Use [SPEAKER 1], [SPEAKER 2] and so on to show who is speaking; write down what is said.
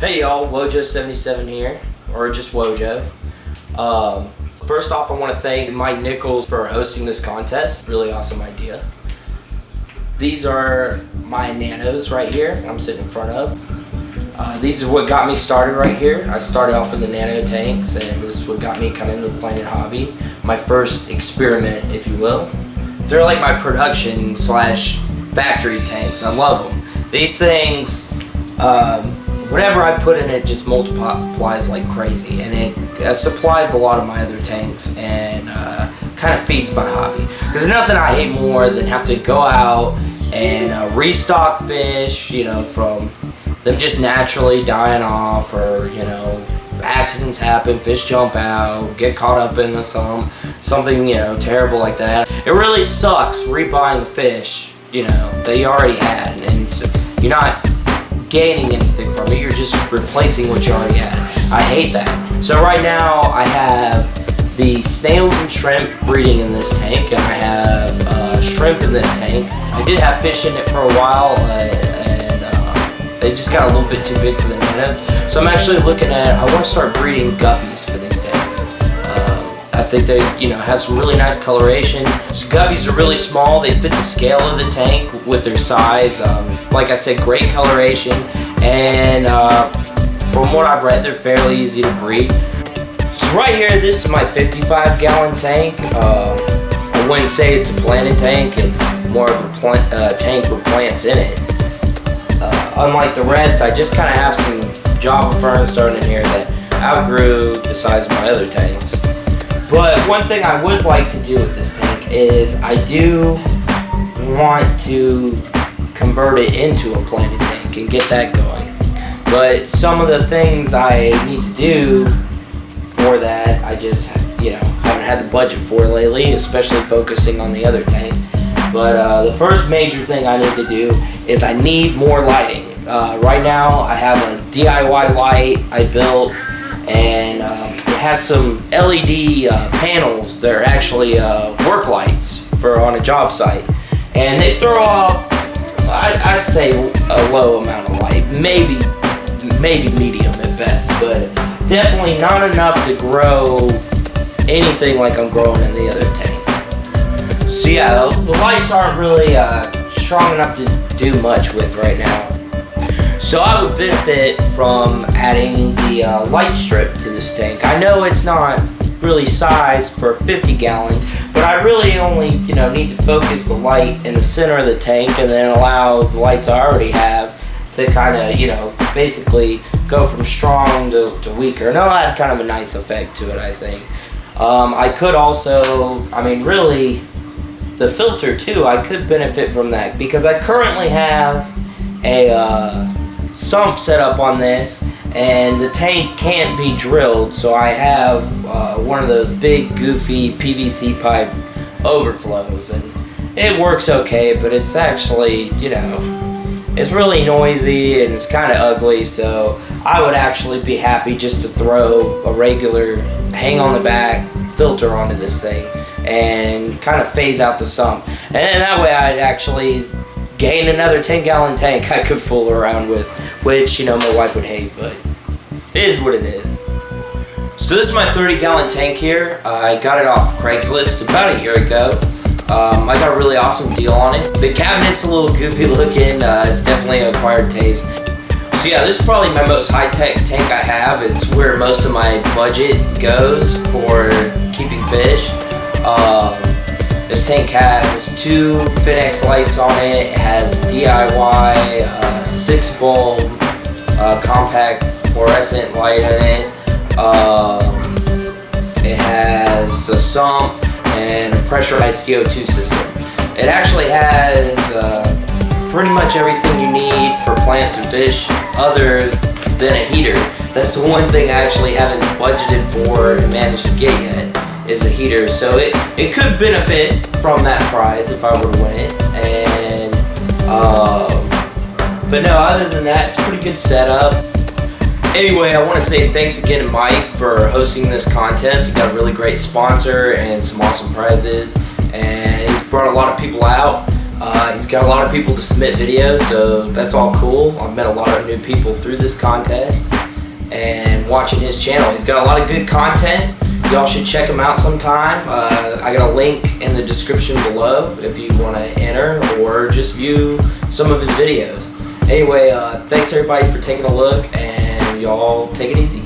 [SPEAKER 1] Hey y'all, Wojo77 here, or just Wojo. First off, I want to thank Mike Nichols for hosting this contest. Really awesome idea. These are my nanos right here I'm sitting in front of. These are what got me started right here. I started off with the nano tanks, and this is what got me kind of into the planet hobby. My first experiment, if you will. They're like my production slash factory tanks. I love them. These things, whatever I put in it just multiplies like crazy, and it supplies a lot of my other tanks and kind of feeds my hobby. There's nothing I hate more than have to go out and restock fish, you know, from them just naturally dying off, or, you know, accidents happen, fish jump out, get caught up in something, you know, terrible like that. It really sucks rebuying the fish, you know, that you already had, and so you're not gaining anything from it, you're just replacing what you already had. I hate that. So right now I have the snails and shrimp breeding in this tank, and I have shrimp in this tank. I did have fish in it for a while, and they just got a little bit too big for the nanos. So I'm actually looking at, I want to start breeding guppies for these tanks. I think they, you know, have some really nice coloration. So guppies are really small. They fit the scale of the tank with their size. Like I said, great coloration, and from what I've read, they're fairly easy to breed. So right here, this is my 55-gallon tank. I wouldn't say it's a planted tank. It's more of a tank with plants in it. Unlike the rest, I just kind of have some Java ferns thrown in here that outgrew the size of my other tanks. But one thing I would like to do with this tank is I do want to convert it into a planted tank and get that going. But some of the things I need to do for that, I just, you know, haven't had the budget for lately, especially focusing on the other tank. But the first major thing I need to do is I need more lighting. Right now I have a DIY light I built, and it has some LED panels that are actually work lights for on a job site, and they throw off, I'd say, a low amount of light, maybe medium at best, but definitely not enough to grow anything like I'm growing in the other tank. So yeah, the lights aren't really strong enough to do much with right now. So I would benefit from adding the light strip to this tank. I know it's not really sized for 50-gallon, but I really only, you know, need to focus the light in the center of the tank, and then allow the lights I already have to kind of, you know, basically go from strong to weaker. And that'll add kind of a nice effect to it, I think. I could also, I mean, really, the filter too, I could benefit from that, because I currently have a sump set up on this, and the tank can't be drilled, so I have one of those big goofy PVC pipe overflows, and it works okay, but it's actually, you know, it's really noisy and it's kind of ugly. So I would actually be happy just to throw a regular hang on the back filter onto this thing and kind of phase out the sump, and that way I'd actually gain another 10-gallon tank I could fool around with, which, you know, my wife would hate, but it is what it is. So this is my 30-gallon tank here. I got it off Craigslist about a year ago. I got a really awesome deal on it. The cabinet's a little goofy looking. It's definitely an acquired taste. So yeah, this is probably my most high-tech tank I have. It's where most of my budget goes for keeping fish. This tank has 2 FinX lights on it. It has DIY 6-bulb compact fluorescent light in it. It has a sump and a pressurized CO2 system. It actually has pretty much everything you need for plants and fish other than a heater. That's the one thing I actually haven't budgeted for and managed to get yet, is a heater. So it could benefit from that prize if I were to win it. And but no, other than that, it's a pretty good setup. Anyway, I want to say thanks again to Mike for hosting this contest. He got a really great sponsor and some awesome prizes, and he's brought a lot of people out. He's got a lot of people to submit videos, so that's all cool. I've met a lot of new people through this contest and watching his channel. He's got a lot of good content. Y'all should check him out sometime. I got a link in the description below if you want to enter or just view some of his videos. Anyway, thanks everybody for taking a look, and y'all take it easy.